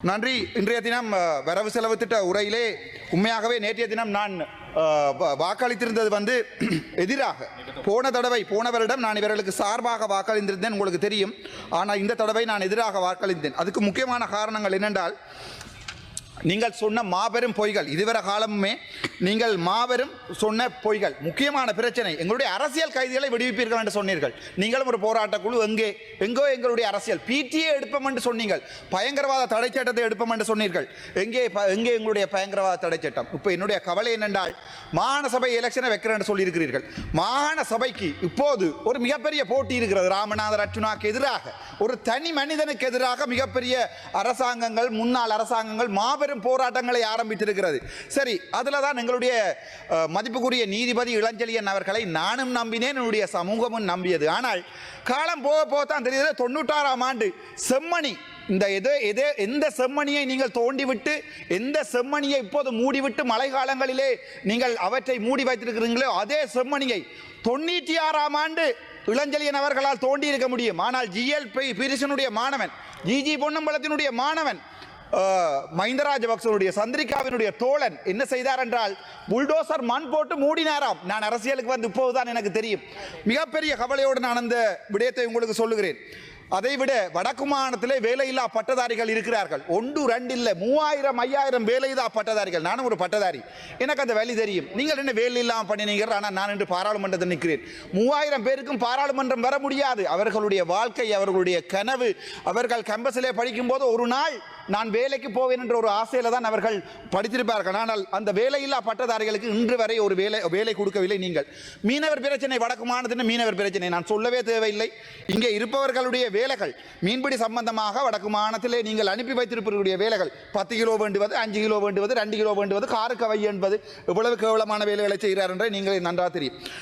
நன்றி. இன்றைய தினம் வரவு செலவு திட்ட உரையிலே உண்மையாகவே நேற்றைய தினம் நான் வாக்களித்திருந்தது எதிராக. போன வருடம் நான் இவர்களுக்கு சார்பாக வாக்களித்திருந்தேன், உங்களுக்கு தெரியும். ஆனால் இந்த தடவை நான் எதிராக வாக்களித்தேன். அதுக்கு முக்கியமான காரணங்கள் என்னென்றால், நீங்கள் சொன்ன மாபெரும் பொய்கள், இதுவரை காலமுமே நீங்கள் மாபெரும் சொன்ன பொய்கள். முக்கியமான பிரச்சனை, எங்களுடைய அரசியல் கைதிகளை விடுவிப்பீர்கள் என்று சொன்னீர்கள். நீங்களும் ஒரு போராட்ட குழு, எங்கோ எங்களுடைய அரசியல் பிடிஏ எடுப்போம் என்று சொன்னீர்கள். பயங்கரவாத தடை சட்டத்தை எடுப்போம் என்று சொன்னீர்கள். எங்கே எங்களுடைய பயங்கரவாத தடை சட்டம்? இப்போ என்னுடைய கவலை என்னென்றால், மாகாண சபை எலெக்ஷனை வைக்கிறேன் என்று சொல்லியிருக்கிறீர்கள். மாகாண சபைக்கு இப்போது ஒரு மிகப்பெரிய போட்டி இருக்கிறது. ராமநாதன் அர்ச்சுனாக்கு எதிராக, ஒரு தனி மனிதனுக்கு எதிராக மிகப்பெரிய அரசாங்கங்கள், முன்னாள் அரசாங்கங்கள் மாபெரும் போராட்டங்களை ஆரம்பித்திருக்கிறது. சரி, அதில் தான் எங்களுடைய மதிப்புக்குரிய நீதிபதி இளஞ்செழியன் அவர்களை நானும் நம்பினேன், என்னுடைய சமூகமும் நம்பியது. ஆனால் காலம் போக போகத்தான் தெரியுது. 96ஆம் ஆண்டு செம்மணி, எந்த செம்மணியை நீங்கள் தோண்டிவிட்டு, எந்த செம்மணியை இப்போது மூடிவிட்டு மழை காலங்களிலே நீங்கள் அவற்றை மூடி வைத்திருக்கிறீங்களோ அதே செம்மணியை 96ஆம் ஆண்டு இளஞ்செழியன் அவர்களால் தோண்டி இருக்க முடியும். ஆனால் ஜிஎல் பிரிசனுடைய மாணவன், ஜிஜி பொன்னம்பலத்தினுடைய மாணவன், மஹிந்த ராஜபக்சனுடைய சந்திரிகாவினுடைய தோழன் என்ன செய்தார் என்றால், புல்டோசர் மண் போட்டு மூடினாராம். நான் அரசியலுக்கு வந்து இப்போதுதான் எனக்கு தெரியும். மிகப்பெரிய கவலையோடு நான் அந்த விடயத்தை உங்களுக்கு சொல்லுகிறேன். அதைவிட வடக்கு மாகாணத்திலே வேலையில்லா பட்டதாரிகள் இருக்கிறார்கள். 1 2 இல்லை, 3000 5000 வேலையில்லா பட்டதாரிகள். நானும் ஒரு பட்டதாரி, எனக்கு அந்த வேலை தெரியும். நீங்கள் என்ன வேலை இல்லாமல் பண்ணினீங்க? ஆனால் நான் இன்று பாராளுமன்றத்தில் நிற்கிறேன். 3000 பேருக்கும் பாராளுமன்றம் வர முடியாது. அவர்களுடைய வாழ்க்கை, அவர்களுடைய கனவு, அவர்கள் கேம்பஸிலே படிக்கும் போது ஒரு நாள் நான் வேலைக்கு போவேன் என்ற ஒரு ஆசையில் தான் அவர்கள் படித்திருப்பார்கள். ஆனால் அந்த வேலையில்லா பட்டதாரிகளுக்கு இன்று வரை ஒரு வேலை கொடுக்கவில்லை நீங்கள். மீனவர் பிரச்சனை, வடக்கு மாநிலத்தின் மீனவர் பிரச்சனை நான் சொல்லவே தேவையில்லை. இங்கே இருப்பவர்களுடைய வேலைகள், மீன்பிடி சம்பந்தமாக வடக்கு மாநிலத்திலே நீங்கள் அனுப்பி வைத்திருப்பவர்களுடைய வேலைகள் 10 கிலோ வேண்டுவது, 5 கிலோ வேண்டுவது, 2 கிலோ வேண்டுவது, காருக்கு வை என்பது, இவ்வளவு கேவலமான வேலைகளை செய்கிறார் என்றே நீங்கள் நன்றாக தெரியும்.